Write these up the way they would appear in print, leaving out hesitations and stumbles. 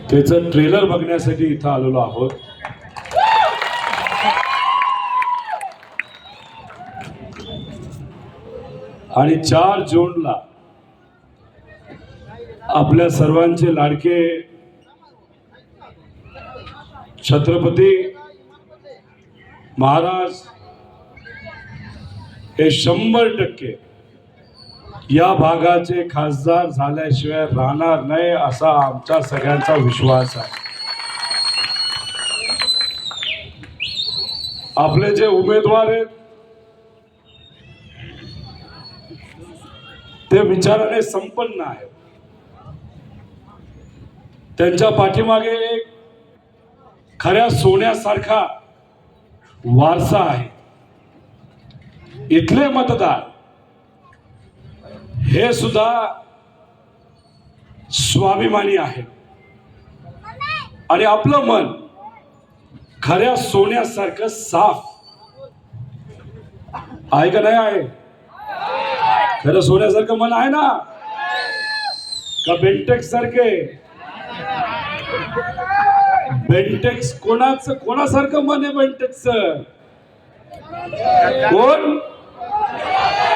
त्याचं ट्रेलर बघण्यासाठी इथं आलेलो आहोत. आणि 4 जूनला आपल्या सर्वांचे लाडके छत्रपती महाराज हे 100% या भागाचे खासदार झाल्याशिवाय राहणार नाही असा आमचा सगळ्यांचा विश्वास आहे. आपले जे उमेदवार आहेत ते विचाराने संपन्न आहेत. त्यांच्या पाठीमागे एक खऱ्या सोन्यासारखा वारसा आहे. इथले मतदार हे सुद्धा स्वाभिमानी आहे आणि आपलं मन खऱ्या सोन्यासारखं साफ आहे का नाही आहे? खरं सोन्यासारखं मन आहे ना? का बेंटेक्स सारखे? बेंटेक्स कोणासारखं मन आहे बेंटेक्स? कोण?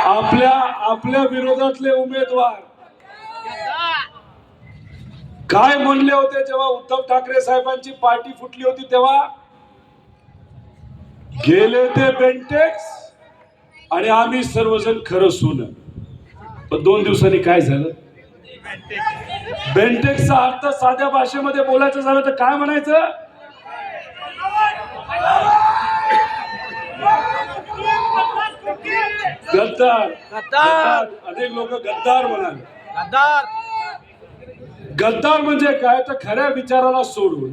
आपल्या विरोधातले उमेदवार काय म्हणले होते जेव्हा उद्धव ठाकरे साहेबांची पार्टी फुटली होती तेव्हा? गेले ते बेंटेक्स आणि आम्ही सर्वजण खरं सोनं. पण 2 दिवसांनी काय झालं? बेंटेक्सचा अर्थ साध्या भाषेमध्ये बोलायचं झालं तर काय म्हणायचं? गद्दार. अनेक लोक गद्दार म्हणाले. गद्दार म्हणजे काय? तर खऱ्या विचाराला सोडून,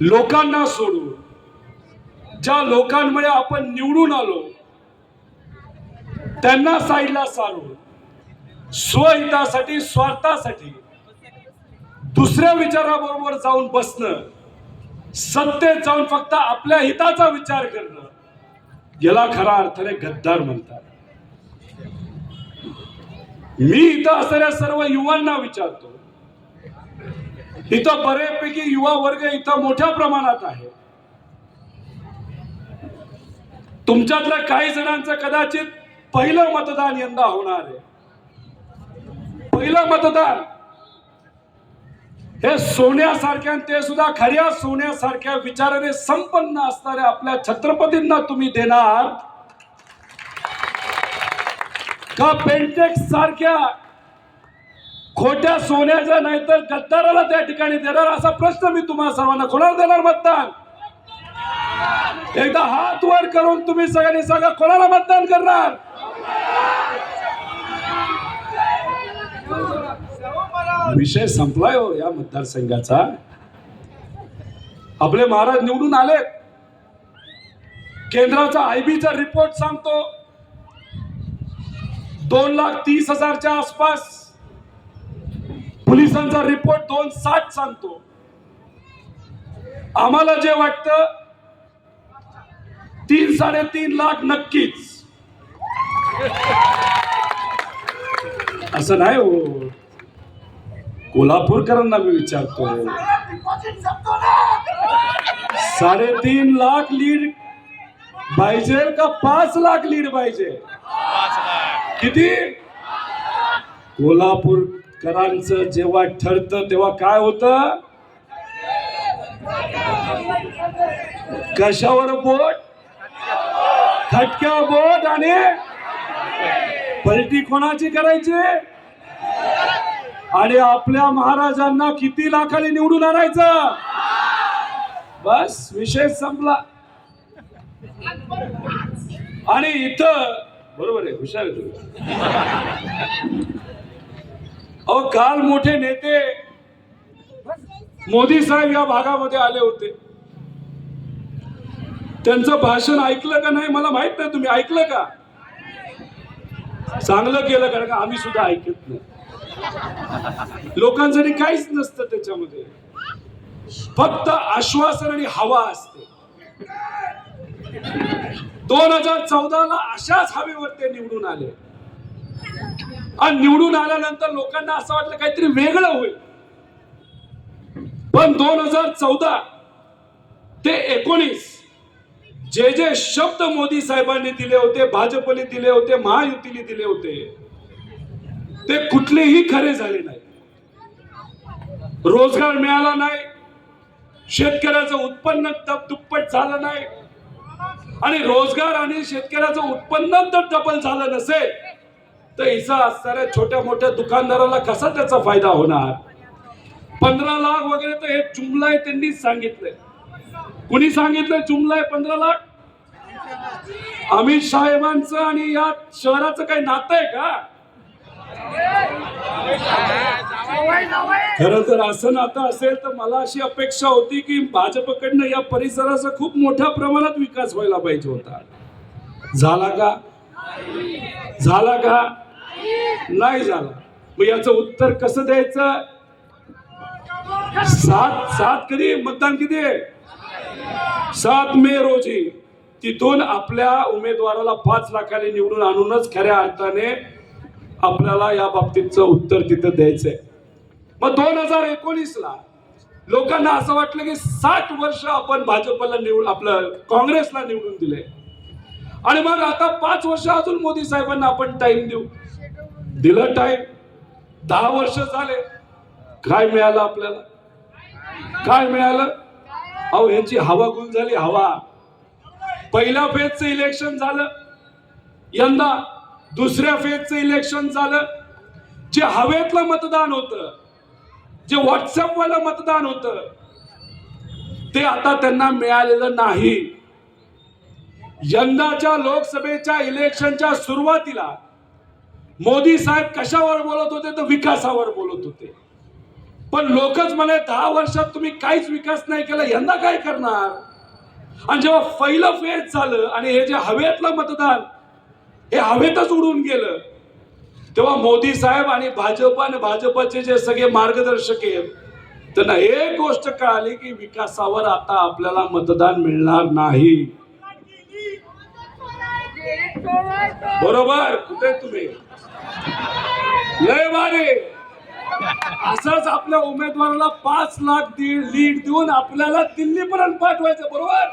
लोकांना सोडून, ज्या लोकांमुळे आपण निवडून आलो त्यांना साईडला सारून स्वहितासाठी, स्वार्थासाठी दुसऱ्या विचाराबरोबर जाऊन बसणं, सत्तेत जाऊन फक्त आपल्या हिताचा विचार करणं, याला खऱ्या अर्थाने गद्दार म्हणतात. मी इथं असणाऱ्या सर्व युवांना विचारतो, इथं बरेपैकी युवा वर्ग इथं मोठ्या प्रमाणात आहे. तुमच्यातल्या काही जणांचं कदाचित पहिलं मतदान यंदा होणार आहे. पहिलं मतदान हे सोन्यासारख्या, ते सुद्धा खऱ्या सोन्यासारख्या विचाराने संपन्न असणाऱ्या आपल्या छत्रपतींना तुम्ही देणार का बेंटेक्स सारख्या खोट्या सोन्याच्या नाही तर गद्दाराला त्या ठिकाणी देणार? असा प्रश्न मी तुम्हाला सर्वांना. कोणाला देणार मतदान? एकदा हात वर करून तुम्ही सगळ्यांनी सांगा, कोणाला मतदान करणार? विषय संपलाय हो या मतदारसंघाचा. आपले महाराज निवडून आले. केंद्राचा आयबीचा रिपोर्ट सांगतो 2,30,000च्या आसपास. पोलिसांचा रिपोर्ट 2,60 सांगतो. आम्हाला जे वाटतं 3-3.5 लाख नक्कीच. असं नाही हो. कोल्हापूरकरांना मी विचारतो, 3.5 लाख लीड पाहिजे का 5 लाख लीड पाहिजे? किती? कोल्हापूरकरांचं जेव्हा ठरतं तेव्हा काय होतं? कशावर बोट? खटक्या बोट. आणि पलटी कोणाची करायची? आणि आपल्या महाराजांना किती लाखाने निवडून आणायचं? बस विषय संपला. आणि इथं बरोबर आहे, हुशार आहे तुम्ही. अहो, काल मोठे नेते मोदी साहेब या भागामध्ये आले होते. त्यांचं भाषण ऐकलं का नाही मला माहित नाही. तुम्ही ऐकलं का? चांगलं केलं, कारण का आम्ही सुद्धा ऐकत नाही. लोकांसाठी काहीच नसतं त्याच्यामध्ये, फक्त आश्वासन आणि हवा असते. 2014ला अशाच हवेवर ते निवडून आले. आणि निवडून आल्यानंतर लोकांना असं वाटलं काहीतरी वेगळं होईल. पण 2014 ते 19 जे जे शब्द मोदी साहेबांनी दिले होते, भाजपने दिले होते, महायुतीने दिले होते, ते कुठलेही खरे झाले नाही. रोजगार मिळाला नाही, शेतकऱ्याचं उत्पन्न दुप्पट झालं नाही, आणि रोजगार आणि शेतकऱ्याचं उत्पन्न जर डबल झालं नसेल तर इथं असणाऱ्या छोट्या मोठ्या दुकानदाराला कसा त्याचा फायदा होणार? 15 लाख वगैरे तर हे जुमला आहे, त्यांनीच सांगितलंय. कुणी सांगितलंय जुमला आहे 15 लाख? अमित साहेबांचं आणि या शहराचं काही नातं आहे का? खरं तर असं नातं असेल तर मला अशी अपेक्षा होती की भाजपकडनं या परिसराचा खूप मोठ्या प्रमाणात विकास व्हायला पाहिजे होता. झाला का? झाला का? नाही झाला. मग याचं उत्तर कसं द्यायचं? 7 कधी मतदान किती आहे? 7 मे रोजी तिथून आपल्या उमेदवाराला 5 लाखाने निवडून आणूनच खऱ्या अर्थाने आपल्याला या बाबतीतचं उत्तर तिथं द्यायचंय. मग 2019 ला लोकांना असं वाटलं की 60 वर्ष आपण भाजपला निवडून आपलं काँग्रेसला निवडून दिले, आणि मग आता 5 वर्ष अजून मोदी साहेबांना आपण टाइम देऊ. दिलं टाइम, 10 वर्ष झाले. काय मिळालं आपल्याला? काय मिळालं? अहो यांची हवा गुल झाली. हवा. पहिल्या फेजचं इलेक्शन झालं, यंदा दुसऱ्या फेजचं इलेक्शन झालं. जे हवेतलं मतदान होतं, जे व्हॉट्सअप वालं मतदान होतं, ते आता त्यांना मिळालेलं नाही. यंदाच्या लोकसभेच्या इलेक्शनच्या सुरुवातीला मोदी साहेब कशावर बोलत होते? तर विकासावर बोलत होते. पण लोकच म्हणे 10 वर्षात तुम्ही काहीच विकास नाही केला, यंदा काय करणार? आणि जेव्हा पहिलं फेज झालं आणि हे जे हवेतलं मतदान हे हवेतच उडून गेलं, तेव्हा मोदी साहेब आणि भाजपचे जे सगळे मार्गदर्शक आहेत त्यांना एक गोष्ट कळाली की विकासावर आता आपल्याला मतदान मिळणार नाही. बरोबर? कुठे तुम्ही? लय भारी. असंच आपल्या उमेदवाराला 5 लाख लीड देऊन आपल्याला दिल्लीपर्यंत पाठवायचं. बरोबर?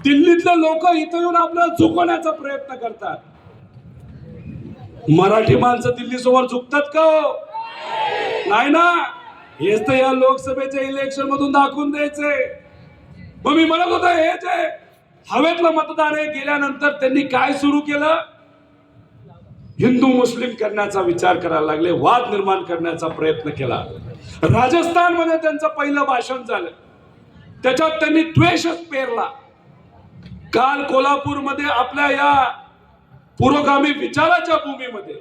दिल्लीतले लोक इथं येऊन आपल्याला झुकवण्याचा प्रयत्न करतात. मराठी माणसं दिल्ली समोर झुकतात का? नाही ना. हेच तर या लोकसभेच्या इलेक्शन मधून दाखवून द्यायचे. मग मी म्हणत होतो हे जे हवेतलं मतदान आहे, गेल्यानंतर त्यांनी काय सुरू केलं? हिंदू मुस्लिम करण्याचा विचार करायला लागले, वाद निर्माण करण्याचा प्रयत्न केला. राजस्थान मध्ये त्यांचं पहिलं भाषण झालं, त्याच्यात त्यांनी द्वेषच पेरला. काल कोल्हापूरमध्ये आपल्या या पुरोगामी विचाराच्या भूमीमध्ये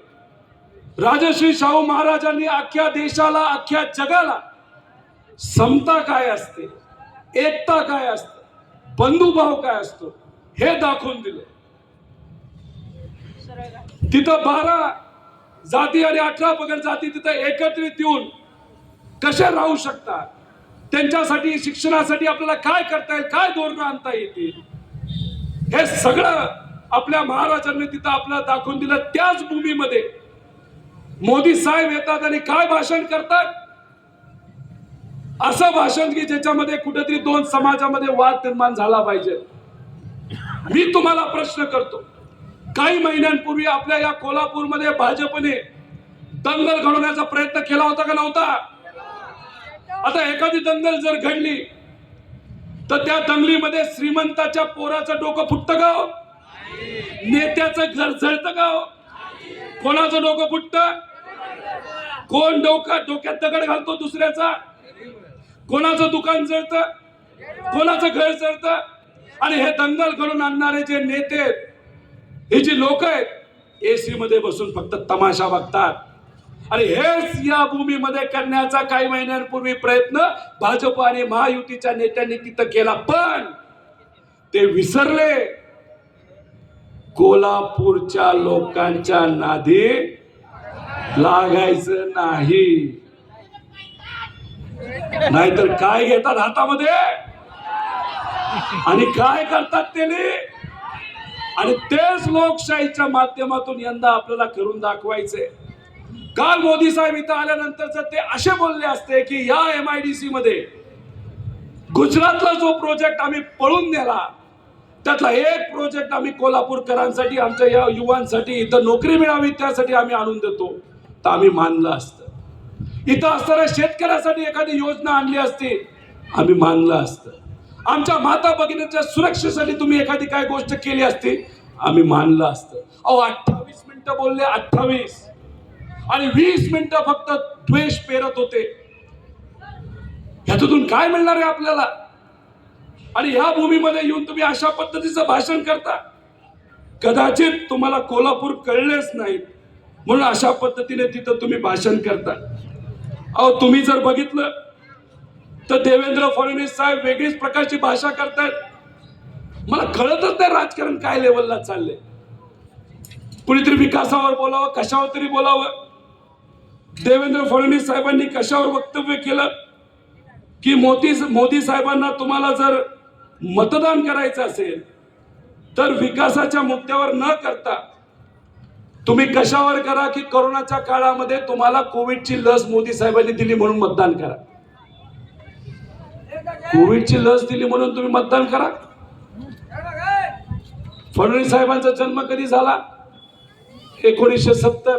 राजश्री शाहू महाराजांनी अख्ख्या देशाला, अख्ख्या जगाला समता काय असते, एकता काय असते, बंधुभाव काय असतो हे दाखवून दिलं. तिथं 12 जाती आणि 18 पगड जाती तिथं एकत्रित येऊन कसे राहू शकतात, त्यांच्यासाठी शिक्षणासाठी आपल्याला काय करता येईल, काय धोरणं आणता येतील, हे सगळं आपल्या महाराजांनी तिथं आपल्याला दाखवून दिलं. त्याच भूमीमध्ये मोदी साहेब येतात आणि काय भाषण करतात? असं भाषण की ज्याच्यामध्ये कुठेतरी 2 समाजामध्ये वाद निर्माण झाला पाहिजे. मी तुम्हाला प्रश्न करतो, काही महिन्यांपूर्वी आपल्या या कोल्हापूरमध्ये भाजपने दंगल घडवण्याचा प्रयत्न केला होता का नव्हता? आता एखादी दंगल जर घडली तर त्या दंगलीमध्ये श्रीमंताच्या पोराचं डोकं फुटतं का? नेत्याचं घर जळतं का? कोणाचं डोकं फुटतं? कोण डोक्यात दगड घालतो दुसऱ्याचा? कोणाचं दुकान जळतं? कोणाचं घर जळतं? आणि हे दंगल घडून आणणारे जे नेते, हे जी लोक आहेत, एसी मध्ये बसून फक्त तमाशा बघतात. आणि हेच या भूमीमध्ये करण्याचा काही महिन्यांपूर्वी प्रयत्न भाजप आणि महायुतीच्या नेत्यांनी तिथं केला. पण ते विसरले, कोल्हापूरच्या लोकांच्या नादी लागायचं नाही. नाहीतर काय घेतात हातामध्ये आणि काय करतात ते, आणि तेच लोकशाहीच्या माध्यमातून यंदा आपल्याला करून दाखवायचे. काल मोदी साहेब इथं आल्यानंतर जर ते असे बोलले असते की या MIDC मध्ये गुजरातला जो प्रोजेक्ट आम्ही पळून नेला त्यातला एक प्रोजेक्ट आम्ही कोल्हापूरकरांसाठी आमच्या या युवांसाठी इथं नोकरी मिळावी त्यासाठी आम्ही आणून देतो तर आम्ही मानलं असतं. इथं असणाऱ्या शेतकऱ्यासाठी एखादी योजना आणली असती आम्ही मानलं असतं. आमच्या माता भगिनीच्या सुरक्षेसाठी तुम्ही एखादी काय गोष्ट केली असती आम्ही मानलं असतं. अहो 28 मिनिटं बोलले 28 आणि 20 मिनिटं फक्त द्वेष पेरत होते. ह्यातून काय मिळणार आहे आपल्याला? आणि ह्या भूमीमध्ये येऊन तुम्ही अशा पद्धतीचं भाषण करता. कदाचित तुम्हाला कोल्हापूर कळलेच नाही म्हणून अशा पद्धतीने तिथं तुम्ही भाषण करता. अहो तुम्ही जर बघितलं तर देवेंद्र फडणवीस साहेब वेगळीच प्रकारची भाषा करतायत. मला कळतच नाही राजकारण काय लेवलला चाललंय. कुणीतरी विकासावर बोलावं, कशावर तरी बोलावं. देवेंद्र फडणवीस साहेबांनी कशावर वक्तव्य केलं की मोदी साहेबांना तुम्हाला जर मतदान करायचं असेल तर विकासाच्या मुद्द्यावर न करता तुम्ही कशावर करा की कोरोनाच्या काळामध्ये तुम्हाला कोविडची लस मोदी साहेबांनी दिली म्हणून मतदान करा. कोविडची लस दिली म्हणून तुम्ही मतदान करा. फडणवीस साहेबांचा जन्म कधी झाला? 1970.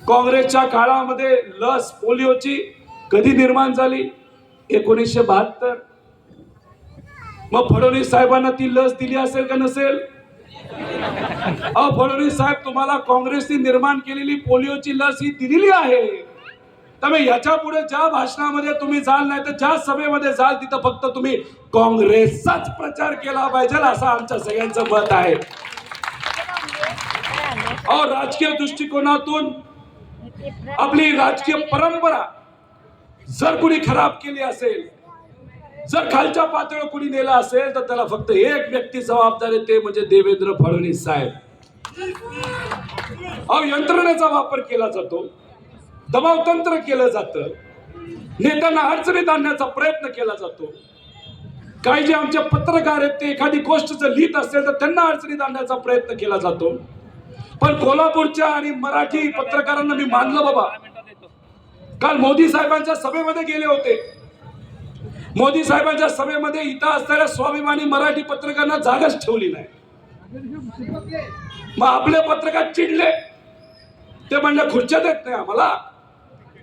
काँग्रेसच्या काळामध्ये लस पोलिओची कधी निर्माण झाली? 1972. मग फडणवीस साहेबांना ती लस दिली असेल का नसेल? अहो फडणवीस साहेब तुम्हाला काँग्रेसने निर्माण केलेली पोलिओची लस ही दिलेली आहे. त्यामुळे याच्या पुढे ज्या भाषणामध्ये तुम्ही जाल नाही तर ज्या सभेमध्ये जाल तिथं फक्त तुम्ही काँग्रेसचाच प्रचार केला पाहिजे असं आमच्या सगळ्यांचं मत आहे. अहो राजकीय दृष्टिकोनातून आपली राजकीय परंपरा जर कुणी खराब केली असेल, जर खालच्या पातळीवर कुणी नेला असेल तर त्याला फक्त एक व्यक्ती जबाबदार आहे ते म्हणजे देवेंद्र फडणवीस साहेब. अहो यंत्रणेचा वापर केला जातो, दबाव तंत्र केलं जातं, नेत्यांना अडचणीत आणण्याचा प्रयत्न केला जातो. काही जे आमचे पत्रकार आहेत ते एखादी गोष्ट जर लिहित असेल तर त्यांना अडचणीत आणण्याचा प्रयत्न केला जातो. पण कोल्हापूरच्या आणि मराठी पत्रकारांना मी मानलं बाबा. काल मोदी साहेबांच्या सभेमध्ये गेले होते. मोदी साहेबांच्या सभेमध्ये इथं असणाऱ्या स्वाभिमानी मराठी पत्रकारांना जागाच ठेवली नाही. मग आपले पत्रकार चिडले. ते म्हणले खुर्च्या देत नाही आम्हाला.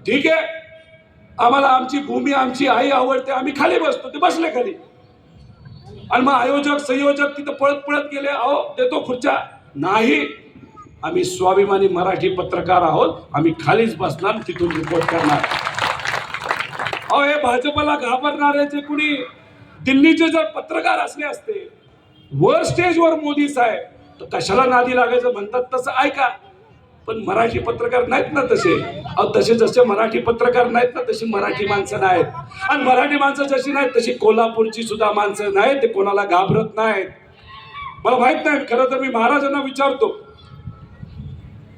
ठीक आहे, आम्हाला आमची भूमी आमची आई आवडते, आम्ही खाली बसतो. ते बसले खाली आणि मग आयोजक संयोजक तिथं पळत पळत गेले. अहो देतो खुर्च्या. नाही, आम्ही स्वाभिमानी मराठी पत्रकार आहोत, आम्ही खालीच बसणार, तिथून रिपोर्ट करणार. अहो हे भाजपला घाबरणारे जे कुणी दिल्लीचे जर पत्रकार असले असते वर स्टेजवर मोदी साहेब तर कशाला नादी लागायचं म्हणतात तसं ऐका. पण मराठी पत्रकार नाहीत ना तसे. अहो तसे जसे मराठी पत्रकार नाहीत ना तशी मराठी माणसं नाहीत. आणि मराठी माणसं जशी नाहीत तशी कोल्हापूरची सुद्धा माणसं नाहीत. ते कोणाला घाबरत नाहीत. मला माहित नाही, खरं तर मी महाराजांना विचारतो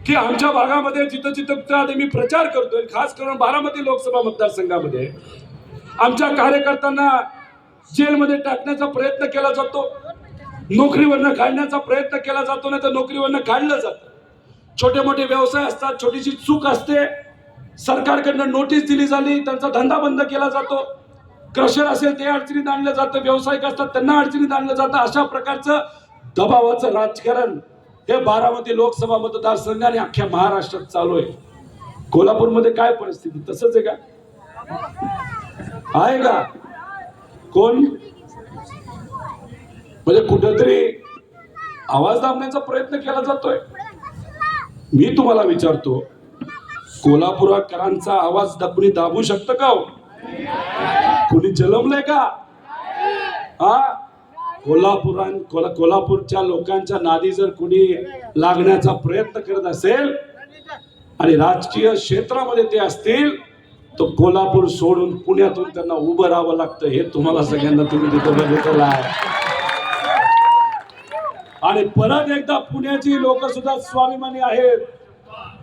की आमच्या भागामध्ये जिथं जिथं मी प्रचार करतोय, खास करून बारामती लोकसभा मतदारसंघामध्ये आमच्या कार्यकर्त्यांना जेलमध्ये टाकण्याचा प्रयत्न केला जातो, नोकरीवरनं काढण्याचा प्रयत्न केला जातो, नाही तर नोकरीवरनं काढलं जातं. छोटे मोठे व्यवसाय असतात, छोटीशी चूक असते, सरकारकडनं नोटीस दिली झाली, त्यांचा धंदा बंद केला जातो. क्रशर असेल ते अडचणीत आणलं जातं, व्यावसायिक असतात त्यांना अडचणीत आणलं जातं. अशा प्रकारचं दबावाचं राजकारण हे बारामती लोकसभा मतदारसंघ आणि अख्ख्या महाराष्ट्रात चालू आहे. कोल्हापूरमध्ये काय परिस्थिती तसंच आहे का? आहे का? कोण म्हणजे कुठेतरी आवाज दाबण्याचा प्रयत्न केला जातोय. मी तुम्हाला विचारतो, कोल्हापूरकरांचा आवाज कुणी दाबू शकतं का? कुणी जलमलंय का? हा, कोल्हापूरच्या लोकांच्या नादी जर कुणी लागण्याचा प्रयत्न करत असेल आणि राजकीय क्षेत्रामध्ये ते असतील तर कोल्हापूर सोडून पुण्यातून त्यांना उभं राहावं लागतं. हे तुम्हाला सगळ्यांना तुम्ही तिथं बघितलं आहे. आणि परत एकदा पुण्याची लोक सुद्धा स्वाभिमानी आहेत.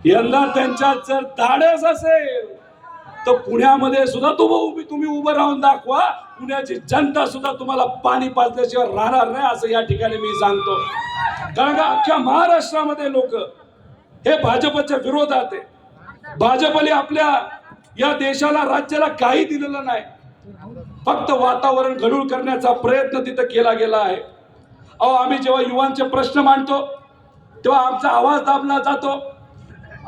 यंदा त्यांच्यात जर धाडस असेल तर पुण्यामध्ये सुद्धा तुम्ही उभं राहून दाखवा. पुण्याची जनता सुद्धा तुम्हाला पाणी पाजल्याशिवाय राहणार नाही असं या ठिकाणी मी सांगतो. कारण का अख्ख्या महाराष्ट्रामध्ये लोक हे भाजपच्या विरोधात आहे. भाजपने आपल्या या देशाला राज्याला काही दिलेलं नाही, फक्त वातावरण गढूळ करण्याचा प्रयत्न तिथं केला गेला आहे. अहो, आम्ही जेव्हा युवांचे प्रश्न मांडतो तेव्हा आमचा आवाज दाबला जातो.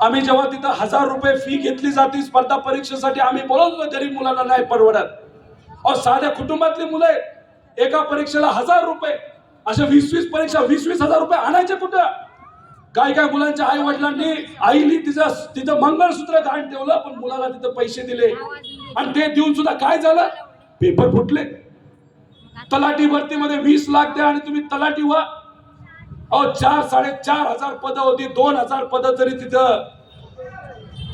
आम्ही जेव्हा तिथं 1000 रुपये फी घेतली जाते स्पर्धा परीक्षेसाठी, आम्ही बोलतो गरीब मुलांना नाही परवडत. अहो, साध्या कुटुंबातली मुलं एका परीक्षेला 1000 रुपये, अशा 20-20 परीक्षा 20-20 हजार रुपये आणायचे कुठं? काय काय मुलांच्या आई वडिलांनी आईनी तिचं मंगळसूत्र घाण ठेवलं, पण मुलाला तिथं पैसे दिले आणि ते देऊन सुद्धा काय झालं? पेपर फुटले. तलाठी भरतीमध्ये 20 लाख द्या आणि तुम्ही तलाठी व्हा. अहो, 4,500 पदं होती, 2000 पदं जरी तिथं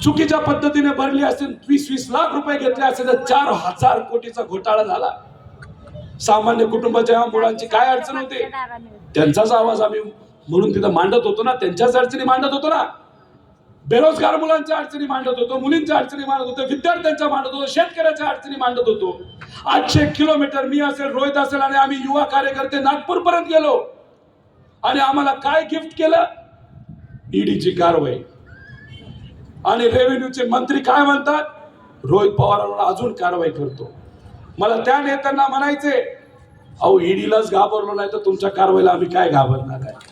चुकीच्या पद्धतीने भरली असतील, 20-20 लाख रुपये घेतले असेल तर 4000 कोटीचा घोटाळा झाला. सामान्य कुटुंबाच्या मुलांची काय अडचण होते, त्यांचाच आवाज आम्ही म्हणून तिथं मांडत होतो ना, त्यांच्याच अडचणी मांडत होतो ना. बेरोजगार मुलांच्या अडचणी मांडत होतो, मुलींच्या अडचणी मांडत होतो, विद्यार्थ्यांच्या मांडत होतो, शेतकऱ्याच्या अडचणी मांडत होतो. 800 किलोमीटर मी असेल, रोहित असेल आणि आम्ही युवा कार्यकर्ते नागपूर पर्यंत गेलो आणि आम्हाला काय गिफ्ट केलं? ईडीची कारवाई. आणि रेव्हेन्यूचे मंत्री काय म्हणतात? रोहित पवारांवर अजून कारवाई करतो. मला त्या नेत्यांना म्हणायचे, अहो, ईडीलाच घाबरलो नाही तर तुमच्या कारवाईला आम्ही काय घाबरणार आहे?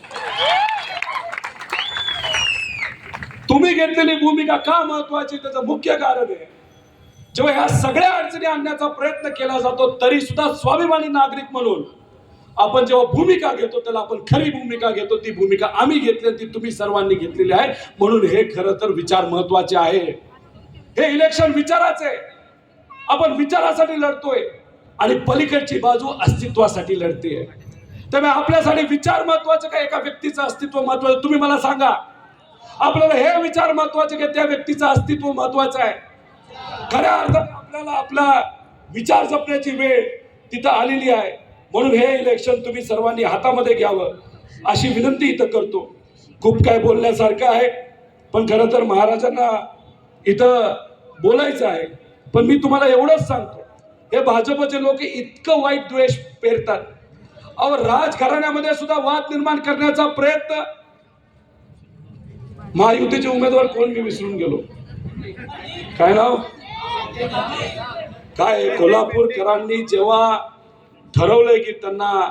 तुम्ही घेतलेली भूमिका का महत्वाची? त्याचं मुख्य कारण आहे, जेव्हा ह्या सगळ्या अडचणी आणण्याचा प्रयत्न केला जातो तरी सुद्धा स्वाभिमानी नागरिक म्हणून आपण जेव्हा भूमिका घेतो त्याला आपण खरी भूमिका घेतो. ती भूमिका आम्ही घेतली, ती तुम्ही सर्वांनी घेतलेली आहे. म्हणून हे खरं तर विचार महत्वाचे आहे. हे इलेक्शन विचाराचे, आपण विचारासाठी लढतोय आणि पलीकडची बाजू अस्तित्वासाठी लढते. त्यामुळे आपल्यासाठी विचार महत्वाचे का एका व्यक्तीचं अस्तित्व महत्वाचं? तुम्ही मला सांगा, आपल्याला हे विचार महत्वाचे की त्या व्यक्तीचं अस्तित्व महत्वाचं आहे? खऱ्या अर्थाने आपल्याला आपला विचार जपण्याची वेळ तिथं आलेली आहे. म्हणून हे इलेक्शन तुम्ही सर्वांनी हातामध्ये घ्यावं अशी विनंती इथं करतो. खूप काय बोलण्यासारखं आहे, पण खरं तर महाराजांना इथं बोलायचं आहे. पण मी तुम्हाला एवढंच सांगतो, हे भाजपचे लोक इतकं वाईट द्वेष पेरतात. अहो, राजघराण्यामध्ये सुद्धा वाद निर्माण करण्याचा प्रयत्न. महायुतीचे उमेदवार कोण मी विसरून गेलो, काय नाव काय? कोल्हापूरकरांनी जेव्हा ठरवलंय की त्यांना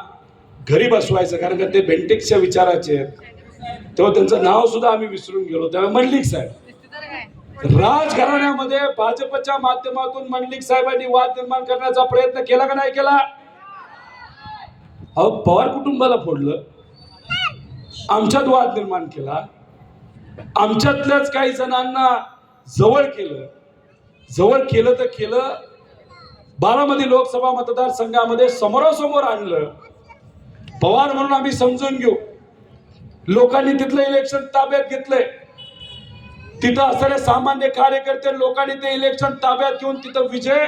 घरी बसवायचं, कारण का ते बेंटेक्सच्या विचाराचे आहेत, तेव्हा त्यांचं नाव सुद्धा आम्ही विसरून गेलो. तेव्हा मंडलिक साहेब राजघराण्यामध्ये भाजपच्या माध्यमातून मंडलिक साहेबांनी वाद निर्माण करण्याचा प्रयत्न केला का नाही केला? अहो, पवार कुटुंबाला फोडलं, आमच्यात वाद निर्माण केला, आमच्यातल्याच काही जणांना जवळ केलं तर केलं. बारामती लोकसभा मतदारसंघामध्ये समोरासमोर आणलं. पवार म्हणून आम्ही समजून घेऊ. लोकांनी तिथलं इलेक्शन ताब्यात घेतलंय. तिथं असणारे सामान्य कार्यकर्ते लोकांनी ते इलेक्शन ताब्यात घेऊन तिथं विजय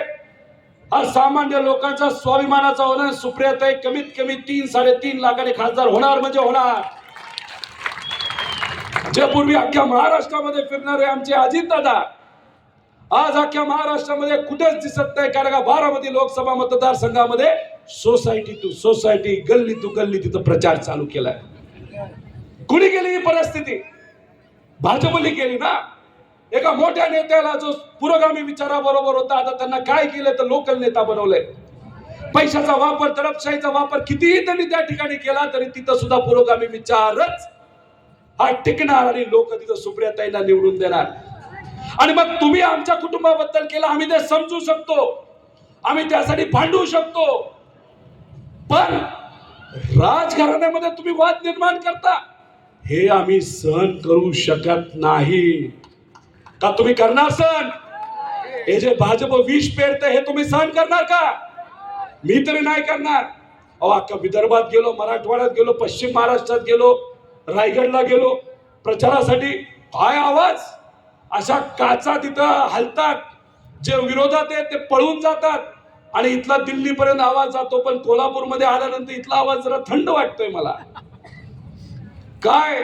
हा सामान्य लोकांचा स्वाभिमानाचा होणार. सुप्रियाताई कमीत कमी 3-3.5 लाखाने खासदार होणार म्हणजे होणार. जे पूर्वी अख्ख्या महाराष्ट्रामध्ये फिरणारे आमचे अजितदादा आज अख्ख्या महाराष्ट्रामध्ये कुठेच दिसत नाही, कारण का बारामती लोकसभा मतदारसंघामध्ये सोसायटी टू सोसायटी, गल्ली टू गल्ली तिथं प्रचार चालू केलाय. कुणी केली ही परिस्थिती? भाजपने केली ना. एका मोठ्या नेत्याला जो पुरोगामी विचाराबरोबर होता, आता त्यांना काय केलं तर लोकल नेता बनवलंय. पैशाचा वापर, दडपशाहीचा वापर कितीही त्यांनी त्या ठिकाणी केला तरी तिथं सुद्धा पुरोगामी विचारच हा टिकणार आणि लोक तिथं सुप्रियाताईंना निवडून देणार. आणि मग तुम्ही आमच्या कुटुंबाबद्दल केलं, आम्ही ते समजू शकतो, आम्ही त्यासाठी भांडू शकतो, पण राजघराण्यामध्ये तुम्ही वाद निर्माण करता हे आम्ही सहन करू शकत नाही. का तुम्ही करणार सहन? हे जे भाजप विष पेरते हे तुम्ही सहन करणार का? मी तरी नाही करणार. अहो, अख्खा विदर्भात गेलो, मराठवाड्यात गेलो, पश्चिम महाराष्ट्रात गेलो, रायगडला गेलो प्रचारासाठी. काय आवाज! अशा काचा तिथं हलतात, जे विरोधात आहेत ते पळून जातात आणि इथला दिल्लीपर्यंत आवाज जातो. पण कोल्हापूरमध्ये आल्यानंतर इथला आवाज जरा थंड वाटतोय मला. काय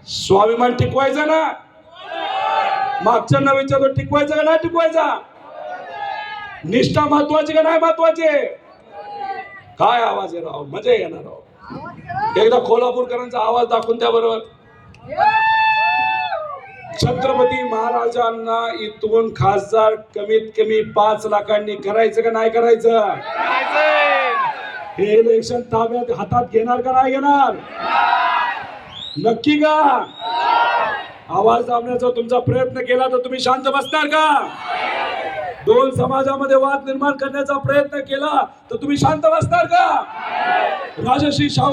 स्वाभिमान टिकवायचा ना? मागच्या विचारतो, टिकवायचा का नाही टिकवायचा? निष्ठा महत्वाची का नाही महत्वाची? काय आवाज आहे राव, मजा येणार राव. एकदा कोल्हापूरकरांचा आवाज दाखवून द्या बरोबर. छत्रपती महाराजांना इथून खासदार कमीत कमी 5 लाखांनी करायचं का नाही करायचं? हे इलेक्शन ताब्यात हातात घेणार का नाही घेणार? नक्की का? आवाज दाबण्याचा तुमचा प्रयत्न केला तर तुम्ही शांत बसणार का? दोन समाजामध्ये वाद निर्माण करण्याचा प्रयत्न केला तर तुम्ही शांत बसणार का? राजश्री शाहू